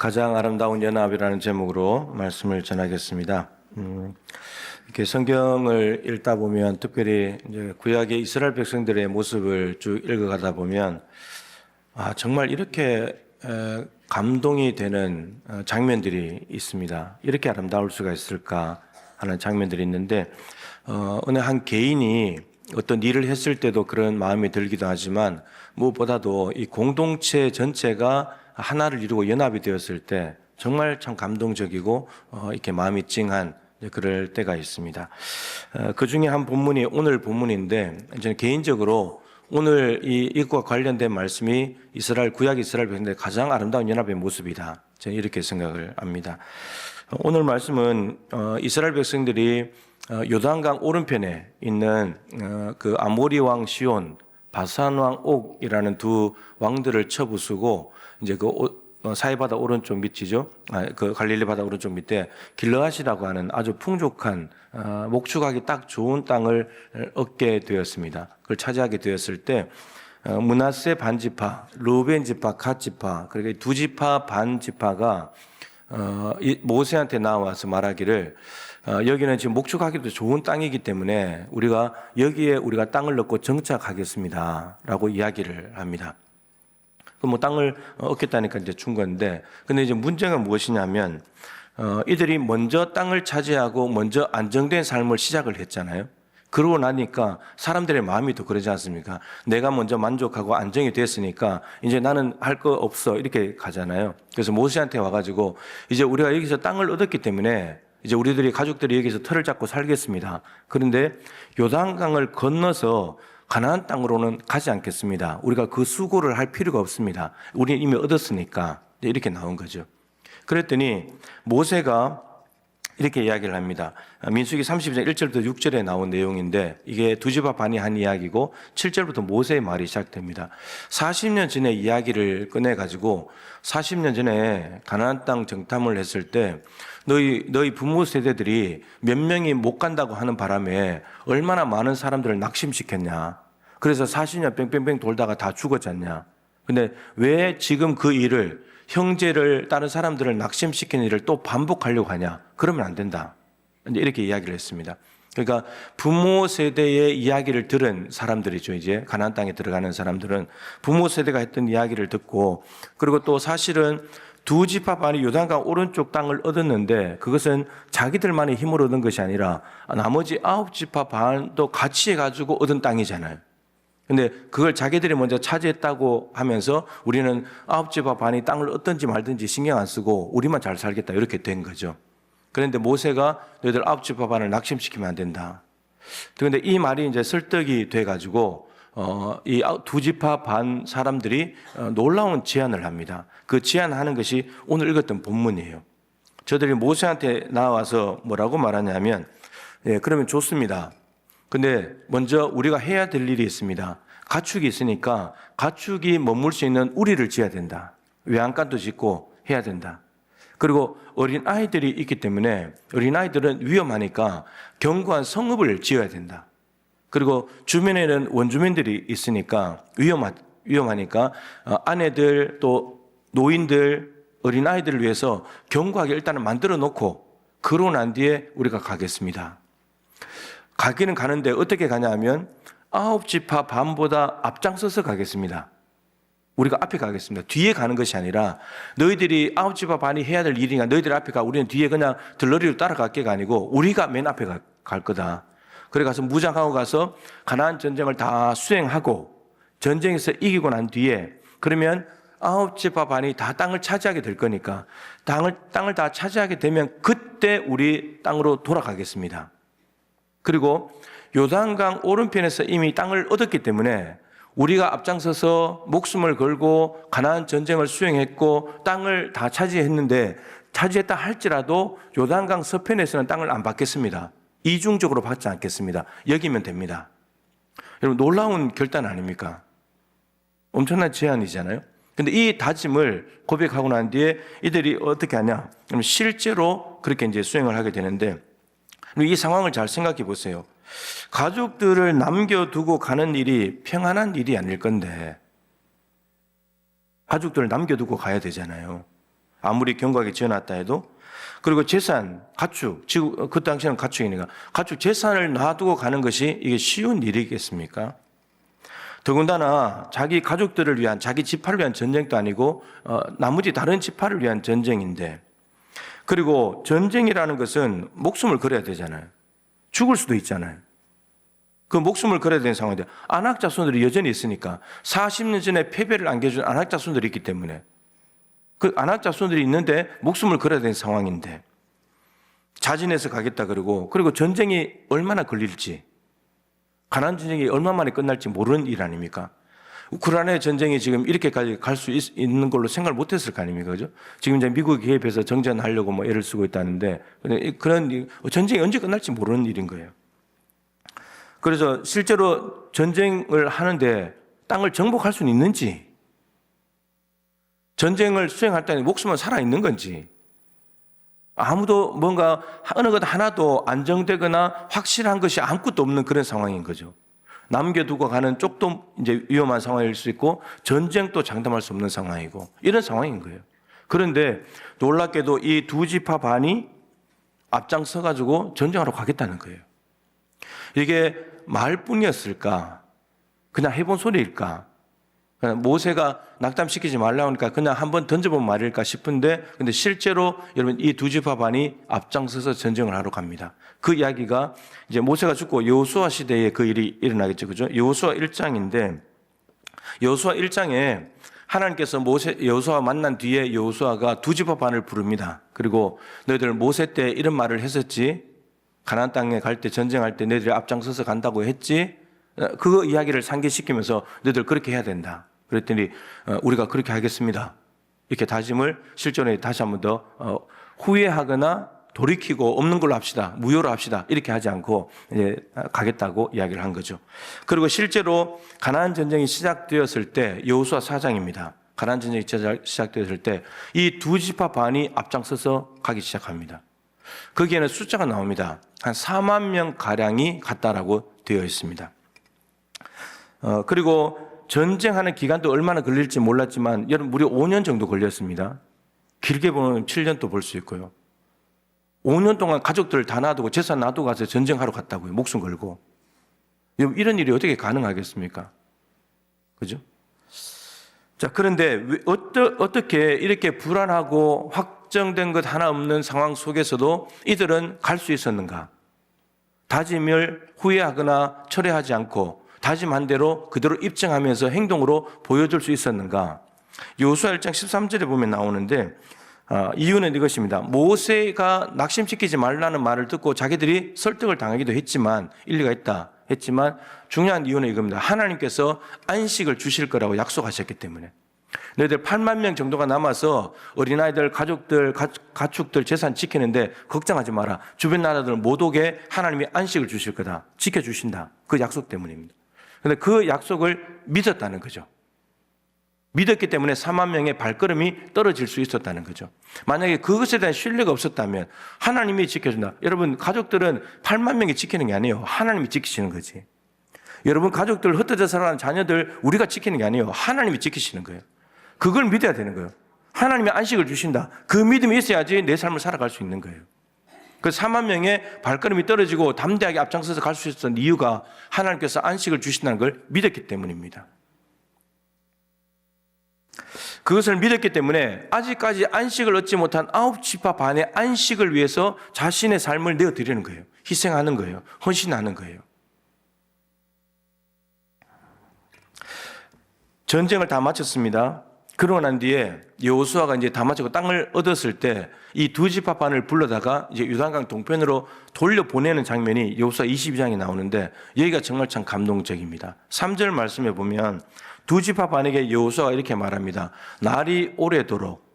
가장 아름다운 연합이라는 제목으로 말씀을 전하겠습니다. 이렇게 성경을 읽다 보면 특별히 이제 구약의 이스라엘 백성들의 모습을 쭉 읽어가다 보면 정말 이렇게 감동이 되는 장면들이 있습니다. 이렇게 아름다울 수가 있을까 하는 장면들이 있는데 어느 한 개인이 어떤 일을 했을 때도 그런 마음이 들기도 하지만 무엇보다도 이 공동체 전체가 하나를 이루고 연합이 되었을 때 정말 참 감동적이고 이렇게 마음이 찡한 그럴 때가 있습니다. 그 중에 한 본문이 오늘 본문인데 저는 개인적으로 오늘 이것과 관련된 말씀이 구약 이스라엘 백성들의 가장 아름다운 연합의 모습이다. 저는 이렇게 생각을 합니다. 오늘 말씀은 이스라엘 백성들이 요단강 오른편에 있는 그 아모리 왕 시온, 바산 왕 옥이라는 두 왕들을 쳐부수고 이제 그 사해바다 오른쪽 밑이죠. 그 갈릴리 바다 오른쪽 밑에 길르앗이라고 하는 아주 풍족한 목축하기 딱 좋은 땅을 얻게 되었습니다. 그걸 차지하게 되었을 때 므낫세 반 지파, 르우벤 지파, 갓 지파, 그러니까 두 지파 반 지파가 모세한테 나와서 말하기를 여기는 지금 목축하기도 좋은 땅이기 때문에 우리가 여기에 우리가 땅을 넣고 정착하겠습니다라고 이야기를 합니다. 그럼 뭐 땅을 얻겠다니까 이제 준 건데, 근데 이제 문제가 무엇이냐면 이들이 먼저 땅을 차지하고 먼저 안정된 삶을 시작을 했잖아요. 그러고 나니까 사람들의 마음이 더 그러지 않습니까? 내가 먼저 만족하고 안정이 됐으니까 이제 나는 할 거 없어 이렇게 가잖아요. 그래서 모세한테 와가지고 이제 우리가 여기서 땅을 얻었기 때문에 이제 우리들이 가족들이 여기서 터를 잡고 살겠습니다. 그런데 요단강을 건너서 가나안 땅으로는 가지 않겠습니다. 우리가 그 수고를 할 필요가 없습니다. 우리는 이미 얻었으니까 이렇게 나온 거죠. 그랬더니 모세가 이렇게 이야기를 합니다. 민수기 32장 1절부터 6절에 나온 내용인데 이게 두 지파 반이 한 이야기고 7절부터 모세의 말이 시작됩니다. 40년 전에 이야기를 꺼내가지고 40년 전에 가나안 땅 정탐을 했을 때 너희 부모 세대들이 몇 명이 못 간다고 하는 바람에 얼마나 많은 사람들을 낙심시켰냐. 그래서 40년 뺑뺑뺑 돌다가 다 죽었잖냐. 근데 왜 지금 그 일을 형제를 다른 사람들을 낙심시키는 일을 또 반복하려고 하냐. 그러면 안 된다. 이렇게 이야기를 했습니다. 그러니까 부모 세대의 이야기를 들은 사람들이죠. 이제 가나안 땅에 들어가는 사람들은 부모 세대가 했던 이야기를 듣고, 그리고 또 사실은 두 지파 반이 요단강 오른쪽 땅을 얻었는데 그것은 자기들만의 힘으로 얻은 것이 아니라 나머지 9지파 반도 같이 해가지고 얻은 땅이잖아요. 근데 그걸 자기들이 먼저 차지했다고 하면서 우리는 9지파 반이 땅을 얻든지 말든지 신경 안 쓰고 우리만 잘 살겠다 이렇게 된 거죠. 그런데 모세가 너희들 9지파 반을 낙심시키면 안 된다. 그런데 이 말이 이제 설득이 돼가지고 이 두 지파 반 사람들이 놀라운 제안을 합니다. 그 제안하는 것이 오늘 읽었던 본문이에요. 저들이 모세한테 나와서 뭐라고 말하냐면, 그러면 좋습니다. 근데 먼저 우리가 해야 될 일이 있습니다. 가축이 있으니까 가축이 머물 수 있는 우리를 지어야 된다. 외양간도 짓고 해야 된다. 그리고 어린 아이들이 있기 때문에 어린 아이들은 위험하니까 견고한 성읍을 지어야 된다. 그리고 주변에는 원주민들이 있으니까 위험하니까 아내들 또 노인들 어린 아이들을 위해서 견고하게 일단은 만들어 놓고 그러고 난 뒤에 우리가 가겠습니다. 가기는 가는데 어떻게 가냐면 9지파 반보다 앞장서서 가겠습니다. 우리가 앞에 가겠습니다. 뒤에 가는 것이 아니라 너희들이 9지파 반이 해야 될 일이니까 너희들 앞에 가. 우리는 뒤에 그냥 들러리로 따라갈게가 아니고 우리가 맨 앞에 갈 거다. 그래 가서 무장하고 가서 가나안 전쟁을 다 수행하고 전쟁에서 이기고 난 뒤에 그러면 9지파 반이 다 땅을 차지하게 될 거니까 땅을 다 차지하게 되면 그때 우리 땅으로 돌아가겠습니다. 그리고 요단강 오른편에서 이미 땅을 얻었기 때문에 우리가 앞장서서 목숨을 걸고 가나안 전쟁을 수행했고 땅을 다 차지했는데 차지했다 할지라도 요단강 서편에서는 땅을 안 받겠습니다. 이중적으로 받지 않겠습니다. 여기면 됩니다. 여러분 놀라운 결단 아닙니까? 엄청난 제안이잖아요. 근데 이 다짐을 고백하고 난 뒤에 이들이 어떻게 하냐? 그럼 실제로 그렇게 이제 수행을 하게 되는데 이 상황을 잘 생각해 보세요. 가족들을 남겨두고 가는 일이 평안한 일이 아닐 건데 가족들을 남겨두고 가야 되잖아요. 아무리 견고하게 지어놨다 해도. 그리고 재산, 가축, 지금 그 당시에는 가축이니까 가축 재산을 놔두고 가는 것이 이게 쉬운 일이겠습니까? 더군다나 자기 가족들을 위한, 자기 지파를 위한 전쟁도 아니고 나머지 다른 지파를 위한 전쟁인데, 그리고 전쟁이라는 것은 목숨을 걸어야 되잖아요. 죽을 수도 있잖아요. 그 목숨을 걸어야 되는 상황인데 안악자손들이 여전히 있으니까 40년 전에 패배를 안겨준 안악자손들이 있기 때문에 그 안악자손들이 있는데 목숨을 걸어야 되는 상황인데 자진해서 가겠다 그리고 전쟁이 얼마나 걸릴지, 가나안 전쟁이 얼마 만에 끝날지 모르는 일 아닙니까? 우크라이나 전쟁이 지금 이렇게까지 갈 수 있는 걸로 생각을 못했을 거 아닙니까? 그죠? 지금 이제 미국이 개입해서 정전하려고 뭐 애를 쓰고 있다는데 그런 전쟁이 언제 끝날지 모르는 일인 거예요. 그래서 실제로 전쟁을 하는데 땅을 정복할 수는 있는지, 전쟁을 수행할 때 목숨은 살아있는 건지, 아무도 뭔가 어느 것 하나도 안정되거나 확실한 것이 아무것도 없는 그런 상황인 거죠. 남겨두고 가는 쪽도 이제 위험한 상황일 수 있고 전쟁도 장담할 수 없는 상황이고 이런 상황인 거예요. 그런데 놀랍게도 이 두 지파 반이 앞장서 가지고 전쟁하러 가겠다는 거예요. 이게 말뿐이었을까? 그냥 해본 소리일까? 그냥 모세가 낙담시키지 말라고 하니까 그냥 한번 던져본 말일까 싶은데, 근데 실제로 여러분 이 두 지파 반이 앞장서서 전쟁을 하러 갑니다. 그 이야기가 이제 모세가 죽고 여호수아 시대에 그 일이 일어나겠죠. 그죠? 여호수아 1장인데, 여호수아 1장에 하나님께서 여호수아 만난 뒤에 여호수아가 두 지파 반을 부릅니다. 그리고 너희들 모세 때 이런 말을 했었지. 가나안 땅에 갈 때, 전쟁할 때 너희들이 앞장서서 간다고 했지. 그 이야기를 상기시키면서 너희들 그렇게 해야 된다. 그랬더니 우리가 그렇게 하겠습니다. 이렇게 다짐을 실전에 다시 한 번 더 후회하거나 돌이키고 없는 걸로 합시다. 무효로 합시다. 이렇게 하지 않고 이제 가겠다고 이야기를 한 거죠. 그리고 실제로 가나안 전쟁이 시작되었을 때, 여호수아 4장입니다. 가나안 전쟁이 시작되었을 때 이 두 지파 반이 앞장서서 가기 시작합니다. 거기에는 숫자가 나옵니다. 한 4만 명 가량이 갔다라고 되어 있습니다. 그리고 전쟁하는 기간도 얼마나 걸릴지 몰랐지만 여러분 무려 5년 정도 걸렸습니다. 길게 보면 7년도 볼 수 있고요. 5년 동안 가족들을 다 놔두고 재산 놔두고 가서 전쟁하러 갔다고요. 목숨 걸고. 이런 일이 어떻게 가능하겠습니까? 그죠? 자, 그런데 어떻게 이렇게 불안하고 확정된 것 하나 없는 상황 속에서도 이들은 갈 수 있었는가? 다짐을 후회하거나 철회하지 않고 다짐한 대로 그대로 입증하면서 행동으로 보여줄 수 있었는가? 여호수아 1장 13절에 보면 나오는데 이유는 이것입니다. 모세가 낙심시키지 말라는 말을 듣고 자기들이 설득을 당하기도 했지만, 일리가 있다 했지만 중요한 이유는 이겁니다. 하나님께서 안식을 주실 거라고 약속하셨기 때문에. 너희들 8만 명 정도가 남아서 어린아이들, 가족들, 가축들 재산 지키는데 걱정하지 마라. 주변 나라들 못 오게 하나님이 안식을 주실 거다. 지켜주신다. 그 약속 때문입니다. 그런데 그 약속을 믿었다는 거죠. 믿었기 때문에 4만 명의 발걸음이 떨어질 수 있었다는 거죠. 만약에 그것에 대한 신뢰가 없었다면 하나님이 지켜준다. 여러분 가족들은 8만 명이 지키는 게 아니에요. 하나님이 지키시는 거지. 여러분 가족들, 흩어져 살아가는 자녀들 우리가 지키는 게 아니에요. 하나님이 지키시는 거예요. 그걸 믿어야 되는 거예요. 하나님이 안식을 주신다. 그 믿음이 있어야지 내 삶을 살아갈 수 있는 거예요. 그 4만 명의 발걸음이 떨어지고 담대하게 앞장서서 갈 수 있었던 이유가 하나님께서 안식을 주신다는 걸 믿었기 때문입니다. 그것을 믿었기 때문에 아직까지 안식을 얻지 못한 9지파 반의 안식을 위해서 자신의 삶을 내어드리는 거예요. 희생하는 거예요. 헌신하는 거예요. 전쟁을 다 마쳤습니다. 그러고 난 뒤에 여호수아가 이제 다 마치고 땅을 얻었을 때 이 두 지파 반을 불러다가 이제 요단강 동편으로 돌려보내는 장면이 여호수아 22장에 나오는데 여기가 정말 참 감동적입니다. 3절 말씀에 보면 두 지파 반에게 여호수아가 이렇게 말합니다. 날이 오래도록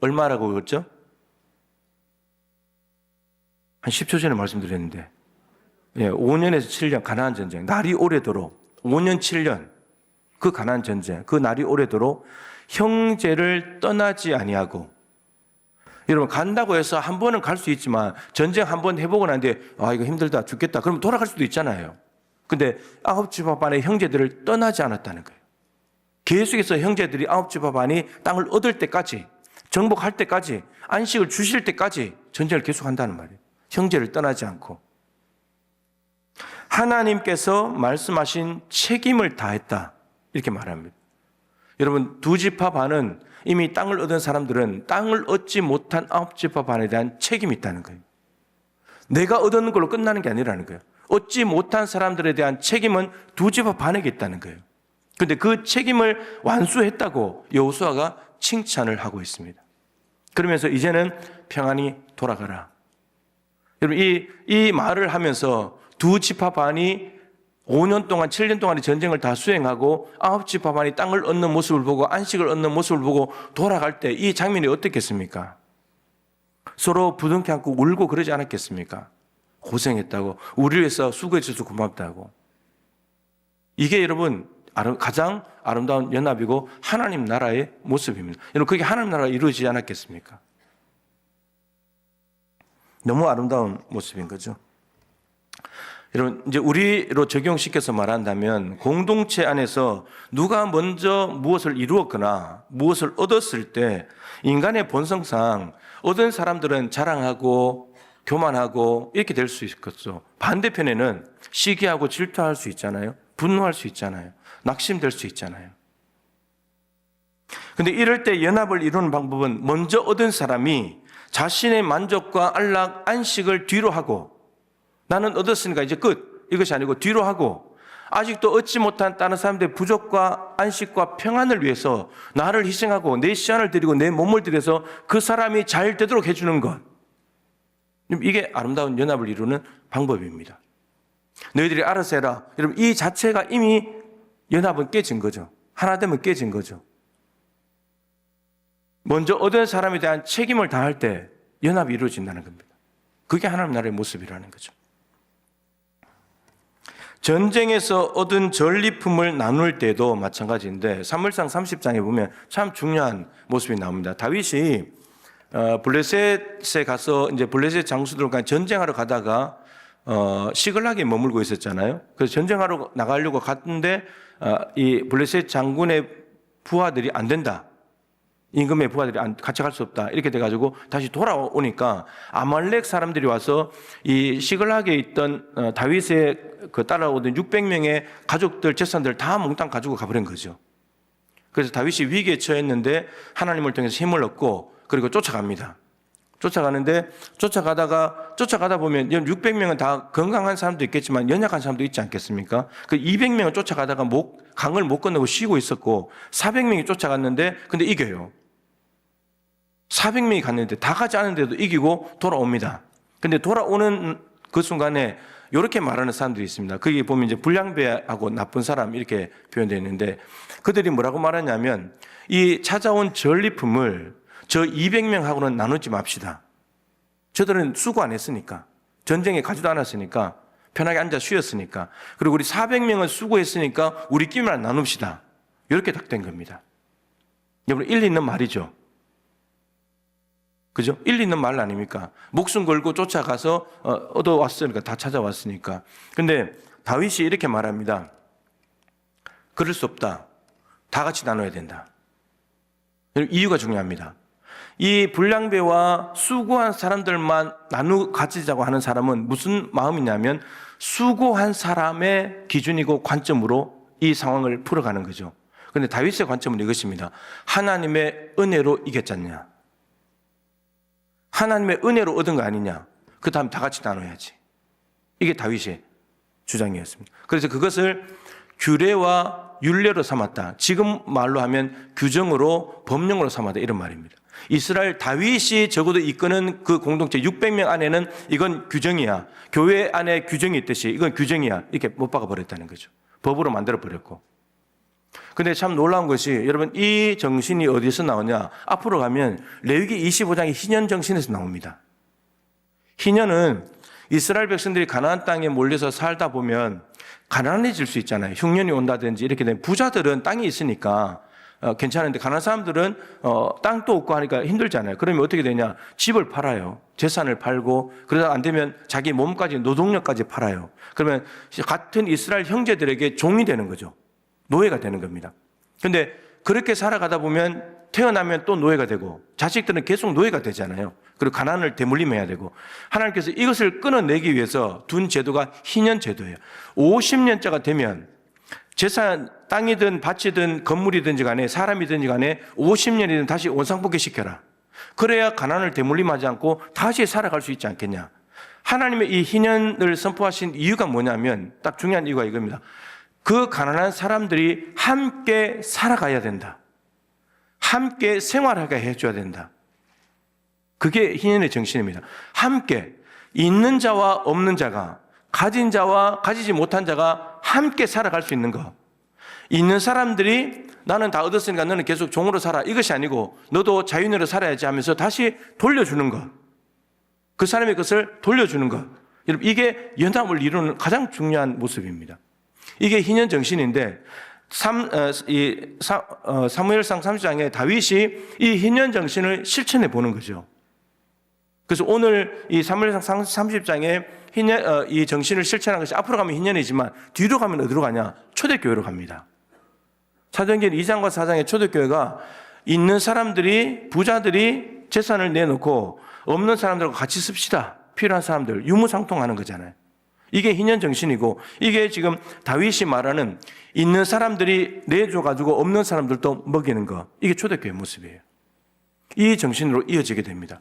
얼마라고 그랬죠? 한 10초 전에 말씀드렸는데 5년에서 7년 가나안 전쟁, 날이 오래도록 5년 7년 그 가나안 전쟁, 그 날이 오래도록 형제를 떠나지 아니하고. 여러분 간다고 해서 한 번은 갈 수 있지만 전쟁 한 번 해보고 난 뒤에 이거 힘들다 죽겠다 그러면 돌아갈 수도 있잖아요. 근데 9지파 반의 형제들을 떠나지 않았다는 거예요. 계속해서 형제들이 9지파 반이 땅을 얻을 때까지, 정복할 때까지, 안식을 주실 때까지 전쟁을 계속한다는 말이에요. 형제를 떠나지 않고. 하나님께서 말씀하신 책임을 다했다, 이렇게 말합니다. 여러분, 2지파 반은 이미 땅을 얻은 사람들은 땅을 얻지 못한 9지파 반에 대한 책임이 있다는 거예요. 내가 얻은 걸로 끝나는 게 아니라는 거예요. 얻지 못한 사람들에 대한 책임은 2지파 반에게 있다는 거예요. 그런데 그 책임을 완수했다고 여호수아가 칭찬을 하고 있습니다. 그러면서 이제는 평안히 돌아가라. 여러분, 이 말을 하면서 2지파 반이 5년 동안, 7년 동안의 전쟁을 다 수행하고 9지파 반이 땅을 얻는 모습을 보고 안식을 얻는 모습을 보고 돌아갈 때 이 장면이 어떻겠습니까? 서로 부둥켜 안고 울고 그러지 않았겠습니까? 고생했다고, 우리 위해서 수고해 주셔서 고맙다고. 이게 여러분 가장 아름다운 연합이고 하나님 나라의 모습입니다. 여러분, 그게 하나님 나라가 이루어지지 않았겠습니까? 너무 아름다운 모습인 거죠. 여러분, 이제 우리로 적용시켜서 말한다면 공동체 안에서 누가 먼저 무엇을 이루었거나 무엇을 얻었을 때 인간의 본성상 얻은 사람들은 자랑하고 교만하고 이렇게 될 수 있겠죠. 반대편에는 시기하고 질투할 수 있잖아요. 분노할 수 있잖아요. 낙심될 수 있잖아요. 그런데 이럴 때 연합을 이루는 방법은 먼저 얻은 사람이 자신의 만족과 안락, 안식을 뒤로 하고, 나는 얻었으니까 이제 끝, 이것이 아니고 뒤로 하고, 아직도 얻지 못한 다른 사람들의 부족과 안식과 평안을 위해서 나를 희생하고 내 시간을 드리고 내 몸을 들여서 그 사람이 잘 되도록 해주는 것, 이게 아름다운 연합을 이루는 방법입니다. 너희들이 알아서 해라. 여러분, 이 자체가 이미 연합은 깨진 거죠. 하나 되면 깨진 거죠. 먼저 얻은 사람에 대한 책임을 다할 때 연합이 이루어진다는 겁니다. 그게 하나님 나라의 모습이라는 거죠. 전쟁에서 얻은 전리품을 나눌 때도 마찬가지인데 사무엘상 30장에 보면 참 중요한 모습이 나옵니다. 다윗이 블레셋에 가서 이제 블레셋 장수들과 전쟁하러 가다가 시글락에 머물고 있었잖아요. 그래서 전쟁하러 나가려고 갔는데 이 블레셋 장군의 부하들이 안 된다. 임금의 부하들이 같이 갈 수 없다. 이렇게 돼가지고 다시 돌아오니까 아말렉 사람들이 와서 이 시글락에 있던 다윗의 그 따라오던 600명의 가족들, 재산들을 다 몽땅 가지고 가버린 거죠. 그래서 다윗이 위기에 처했는데 하나님을 통해서 힘을 얻고 그리고 쫓아갑니다. 쫓아가는데 쫓아가다 보면 600명은 다 건강한 사람도 있겠지만 연약한 사람도 있지 않겠습니까? 그 200명은 쫓아가다가 강을 못 건너고 쉬고 있었고 400명이 쫓아갔는데 근데 이겨요. 400명이 갔는데 다 가지 않은데도 이기고 돌아옵니다. 근데 돌아오는 그 순간에 이렇게 말하는 사람들이 있습니다. 거기 보면 이제 불량배하고 나쁜 사람 이렇게 표현되어 있는데 그들이 뭐라고 말하냐면 이 찾아온 전리품을 저 200명하고는 나누지 맙시다. 저들은 수고 안 했으니까, 전쟁에 가지도 않았으니까, 편하게 앉아 쉬었으니까, 그리고 우리 400명은 수고했으니까 우리끼리만 나눕시다. 이렇게 딱 된 겁니다. 여러분, 일리 있는 말이죠. 그죠? 일리 있는 말 아닙니까? 목숨 걸고 쫓아가서 얻어왔으니까, 다 찾아왔으니까. 근데 다윗이 이렇게 말합니다. 그럴 수 없다. 다 같이 나눠야 된다. 이유가 중요합니다. 이 불량배와 수고한 사람들만 가지자고 하는 사람은 무슨 마음이냐면 수고한 사람의 기준이고 관점으로 이 상황을 풀어가는 거죠. 그런데 다윗의 관점은 이것입니다. 하나님의 은혜로 이겼잖냐. 하나님의 은혜로 얻은 거 아니냐. 그 다음 다 같이 나눠야지. 이게 다윗의 주장이었습니다. 그래서 그것을 규례와 율례로 삼았다. 지금 말로 하면 규정으로 법령으로 삼았다. 이런 말입니다. 이스라엘 다윗이 적어도 이끄는 그 공동체 600명 안에는 이건 규정이야. 교회 안에 규정이 있듯이 이건 규정이야. 이렇게 못 박아버렸다는 거죠. 법으로 만들어버렸고. 근데 참 놀라운 것이 여러분 이 정신이 어디서 나오냐. 앞으로 가면 레위기 25장의 희년 정신에서 나옵니다. 희년은 이스라엘 백성들이 가나안 땅에 몰려서 살다 보면 가난해질 수 있잖아요. 흉년이 온다든지 이렇게 되면 부자들은 땅이 있으니까 괜찮은데 가난한 사람들은 땅도 없고 하니까 힘들잖아요. 그러면 어떻게 되냐? 집을 팔아요. 재산을 팔고 그러다 안 되면 자기 몸까지 노동력까지 팔아요. 그러면 같은 이스라엘 형제들에게 종이 되는 거죠. 노예가 되는 겁니다. 근데 그렇게 살아가다 보면 태어나면 또 노예가 되고 자식들은 계속 노예가 되잖아요. 그리고 가난을 대물림해야 되고 하나님께서 이것을 끊어내기 위해서 둔 제도가 희년 제도예요. 50년짜가 되면 재산, 땅이든 밭이든 건물이든지 간에 사람이든지 간에 50년이든 다시 원상복귀 시켜라. 그래야 가난을 대물림하지 않고 다시 살아갈 수 있지 않겠냐. 하나님의 이 희년을 선포하신 이유가 뭐냐면 딱 중요한 이유가 이겁니다. 그 가난한 사람들이 함께 살아가야 된다. 함께 생활하게 해줘야 된다. 그게 희년의 정신입니다. 함께 있는 자와 없는 자가, 가진 자와 가지지 못한 자가 함께 살아갈 수 있는 것. 있는 사람들이 나는 다 얻었으니까 너는 계속 종으로 살아, 이것이 아니고 너도 자유인으로 살아야지 하면서 다시 돌려주는 것. 그 사람의 것을 돌려주는 것. 여러분, 이게 연합을 이루는 가장 중요한 모습입니다. 이게 희년 정신인데 사무엘상 30장에 다윗이 이 희년 정신을 실천해 보는 거죠. 그래서 오늘 이 사무엘상 30장에 이 정신을 실천한 것이 앞으로 가면 희년이지만 뒤로 가면 어디로 가냐? 초대교회로 갑니다. 사도행전 2장과 4장의 초대교회가 있는 사람들이, 부자들이 재산을 내놓고 없는 사람들과 같이 씁시다. 필요한 사람들, 유무상통하는 거잖아요. 이게 희년 정신이고, 이게 지금 다윗이 말하는 있는 사람들이 내줘가지고 없는 사람들도 먹이는 거, 이게 초대교회 모습이에요. 이 정신으로 이어지게 됩니다.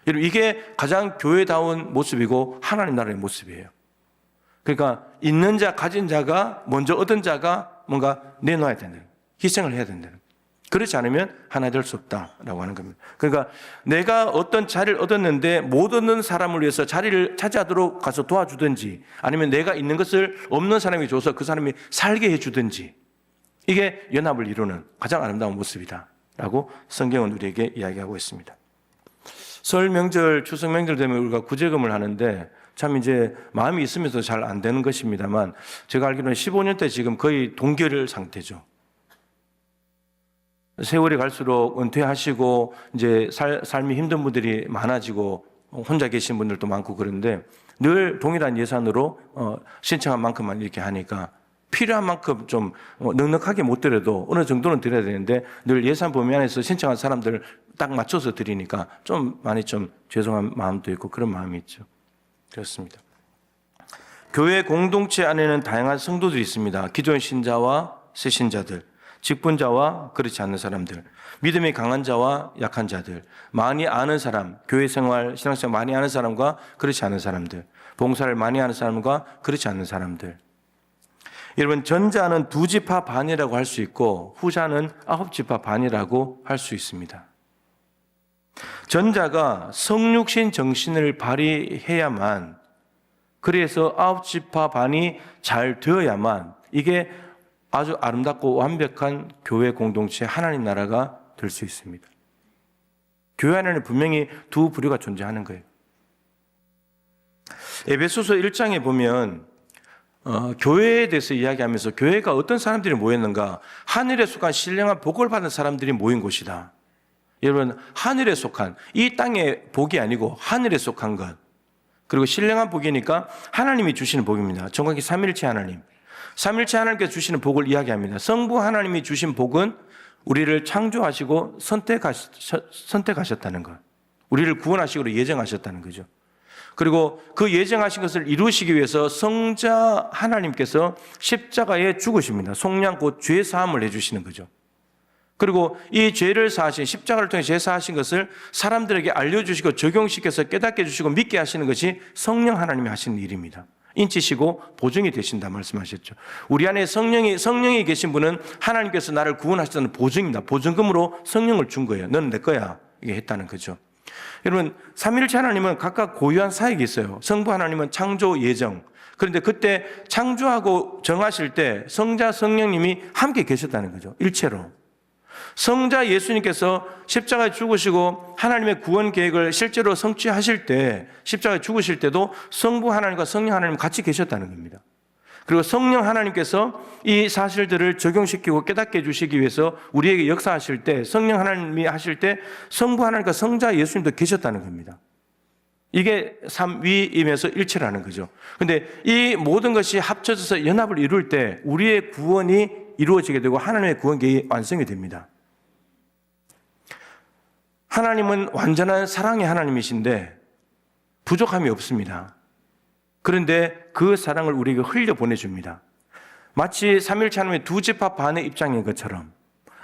여러분, 이게 가장 교회다운 모습이고 하나님 나라의 모습이에요. 그러니까 있는 자, 가진 자가, 먼저 얻은 자가 뭔가 내놔야 되는, 희생을 해야 된다는. 그렇지 않으면 하나 될 수 없다라고 하는 겁니다. 그러니까 내가 어떤 자리를 얻었는데 못 얻는 사람을 위해서 자리를 차지하도록 가서 도와주든지, 아니면 내가 있는 것을 없는 사람이 줘서 그 사람이 살게 해주든지, 이게 연합을 이루는 가장 아름다운 모습이다라고 성경은 우리에게 이야기하고 있습니다. 설 명절, 추석 명절 되면 우리가 구제금을 하는데 참 이제 마음이 있으면서 잘 안 되는 것입니다만, 제가 알기로는 15년대 지금 거의 동결 상태죠. 세월이 갈수록 은퇴하시고 이제 삶이 힘든 분들이 많아지고 혼자 계신 분들도 많고 그런데 늘 동일한 예산으로 신청한 만큼만 이렇게 하니까 필요한 만큼 좀 넉넉하게 못 드려도 어느 정도는 드려야 되는데 늘 예산 범위 안에서 신청한 사람들 딱 맞춰서 드리니까 좀 많이 좀 죄송한 마음도 있고 그런 마음이 있죠. 그렇습니다. 교회 공동체 안에는 다양한 성도들이 있습니다. 기존 신자와 새 신자들, 직분자와 그렇지 않는 사람들, 믿음이 강한 자와 약한 자들, 많이 아는 사람, 교회 생활, 신앙생활 많이 아는 사람과 그렇지 않은 사람들, 봉사를 많이 하는 사람과 그렇지 않는 사람들. 여러분, 전자는 2지파 반이라고 할 수 있고 후자는 9지파 반이라고 할 수 있습니다. 전자가 성육신 정신을 발휘해야만, 그래서 9지파 반이 잘 되어야만 이게 아주 아름답고 완벽한 교회 공동체, 하나님 나라가 될 수 있습니다. 교회 안에는 분명히 두 부류가 존재하는 거예요. 에베소서 1장에 보면 교회에 대해서 이야기하면서 교회가 어떤 사람들이 모였는가, 하늘에 속한 신령한 복을 받은 사람들이 모인 곳이다. 여러분, 하늘에 속한, 이 땅의 복이 아니고 하늘에 속한 것, 그리고 신령한 복이니까 하나님이 주시는 복입니다. 정확히 삼일체 하나님, 삼일체 하나님께서 주시는 복을 이야기합니다. 성부 하나님이 주신 복은 우리를 창조하시고 선택하셨다는 것, 우리를 구원하시고 예정하셨다는 거죠. 그리고 그 예정하신 것을 이루시기 위해서 성자 하나님께서 십자가에 죽으십니다. 속량 곧 죄 사함을 해주시는 거죠. 그리고 이 죄를 사하신, 십자가를 통해 죄 사하신 것을 사람들에게 알려주시고 적용시켜서 깨닫게 해주시고 믿게 하시는 것이 성령 하나님이 하시는 일입니다. 인치시고 보증이 되신다 말씀하셨죠. 우리 안에 성령이 계신 분은 하나님께서 나를 구원하시다는 보증입니다. 보증금으로 성령을 준 거예요. 너는 내 거야, 이게 했다는 거죠. 여러분, 삼위일체 하나님은 각각 고유한 사역이 있어요. 성부 하나님은 창조 예정. 그런데 그때 창조하고 정하실 때 성자 성령님이 함께 계셨다는 거죠. 일체로. 성자 예수님께서 십자가에 죽으시고 하나님의 구원 계획을 실제로 성취하실 때, 십자가에 죽으실 때도 성부 하나님과 성령 하나님 같이 계셨다는 겁니다. 그리고 성령 하나님께서 이 사실들을 적용시키고 깨닫게 해주시기 위해서 우리에게 역사하실 때, 성령 하나님이 하실 때 성부 하나님과 성자 예수님도 계셨다는 겁니다. 이게 삼위임에서 일체라는 거죠. 그런데 이 모든 것이 합쳐져서 연합을 이룰 때 우리의 구원이 이루어지게 되고 하나님의 구원 계획이 완성이 됩니다. 하나님은 완전한 사랑의 하나님이신데 부족함이 없습니다. 그런데 그 사랑을 우리에게 흘려 보내줍니다. 마치 삼일체 하나님의 두 지파 반의 입장인 것처럼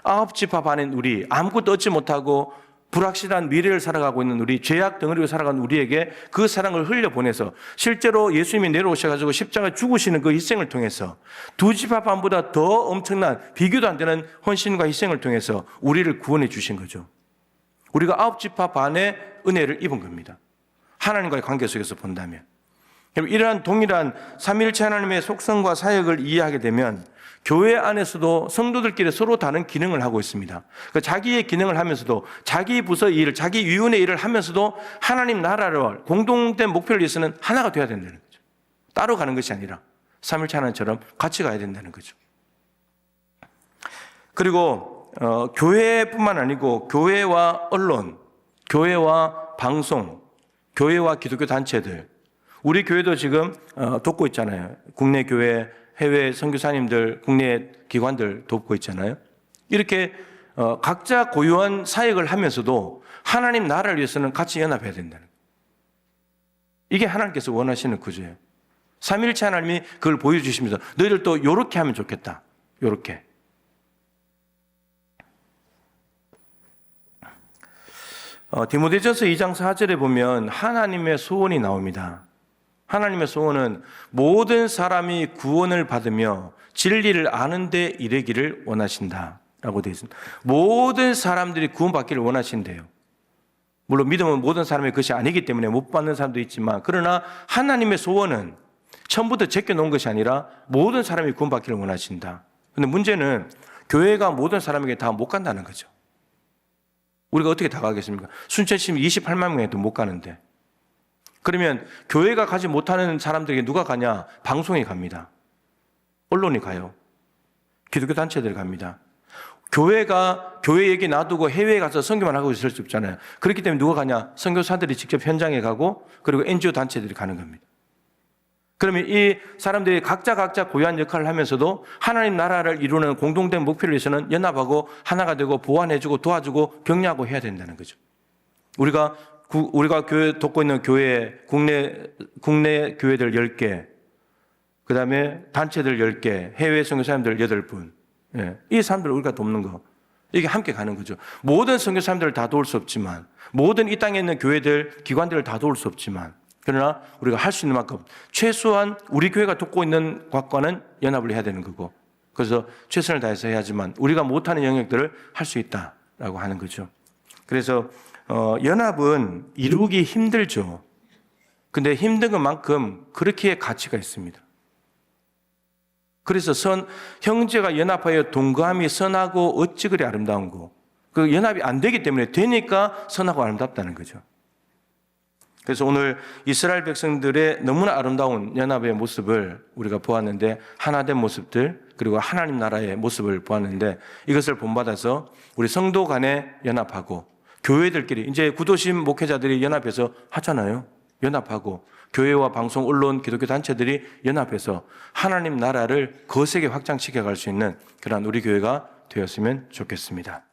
아홉 지파 반인 우리, 아무것도 얻지 못하고 불확실한 미래를 살아가고 있는 우리, 죄악 덩어리로 살아가는 우리에게 그 사랑을 흘려보내서 실제로 예수님이 내려오셔가지고 십자가에 죽으시는 그 희생을 통해서 두 지파 반보다 더 엄청난 비교도 안 되는 헌신과 희생을 통해서 우리를 구원해 주신 거죠. 우리가 아홉 지파 반의 은혜를 입은 겁니다. 하나님과의 관계 속에서 본다면. 이러한 동일한 삼위일체 하나님의 속성과 사역을 이해하게 되면 교회 안에서도 성도들끼리 서로 다른 기능을 하고 있습니다. 그러니까 자기의 기능을 하면서도 자기 부서 일을, 자기 위원회 일을 하면서도 하나님 나라를 공동된 목표를 위해서는 하나가 되어야 된다는 거죠. 따로 가는 것이 아니라 삼위일체 하나님처럼 같이 가야 된다는 거죠. 그리고 교회뿐만 아니고 교회와 언론, 교회와 방송, 교회와 기독교 단체들, 우리 교회도 지금 돕고 있잖아요. 국내 교회, 해외 선교사님들, 국내 기관들 돕고 있잖아요. 이렇게 각자 고유한 사역을 하면서도 하나님 나라를 위해서는 같이 연합해야 된다는 거예요. 이게 하나님께서 원하시는 구조예요. 삼위일체 하나님이 그걸 보여주시면서 너희들 또 요렇게 하면 좋겠다. 요렇게. 디모데전서 2장 4절에 보면 하나님의 소원이 나옵니다. 하나님의 소원은 모든 사람이 구원을 받으며 진리를 아는 데 이르기를 원하신다라고 되어 있습니다. 모든 사람들이 구원받기를 원하신대요. 물론 믿음은 모든 사람의 것이 아니기 때문에 못 받는 사람도 있지만, 그러나 하나님의 소원은 처음부터 제껴놓은 것이 아니라 모든 사람이 구원받기를 원하신다. 그런데 문제는 교회가 모든 사람에게 다 못 간다는 거죠. 우리가 어떻게 다 가겠습니까? 순천시민 28만 명에도 못 가는데. 그러면 교회가 가지 못하는 사람들에게 누가 가냐? 방송이 갑니다. 언론이 가요. 기독교 단체들이 갑니다. 교회가 교회 얘기 놔두고 해외에 가서 선교만 하고 있을 수 없잖아요. 그렇기 때문에 누가 가냐? 선교사들이 직접 현장에 가고 그리고 NGO 단체들이 가는 겁니다. 그러면 이 사람들이 각자 고유한 역할을 하면서도 하나님 나라를 이루는 공동된 목표를 위해서는 연합하고 하나가 되고 보완해주고 도와주고 격려하고 해야 된다는 거죠. 우리가 교회 돕고 있는 교회, 국내 교회들 10개, 그 다음에 단체들 10개, 해외 선교사님들 8분. 예, 이 사람들을 우리가 돕는 거. 이게 함께 가는 거죠. 모든 선교사님들을 다 도울 수 없지만, 모든 이 땅에 있는 교회들, 기관들을 다 도울 수 없지만, 그러나 우리가 할 수 있는 만큼 최소한 우리 교회가 돕고 있는 것과는 연합을 해야 되는 거고, 그래서 최선을 다해서 해야지만 우리가 못하는 영역들을 할 수 있다라고 하는 거죠. 그래서 연합은 이루기 힘들죠. 근데 힘든 것만큼 그렇게 가치가 있습니다. 그래서 형제가 연합하여 동거함이 선하고 어찌 그리 아름다운 거. 그 연합이 안 되기 때문에 되니까 선하고 아름답다는 거죠. 그래서 오늘 이스라엘 백성들의 너무나 아름다운 연합의 모습을 우리가 보았는데, 하나된 모습들, 그리고 하나님 나라의 모습을 보았는데, 이것을 본받아서 우리 성도 간에 연합하고 교회들끼리, 이제 구도심 목회자들이 연합해서 하잖아요. 연합하고 교회와 방송, 언론, 기독교 단체들이 연합해서 하나님 나라를 거세게 확장시켜 갈 수 있는 그런 우리 교회가 되었으면 좋겠습니다.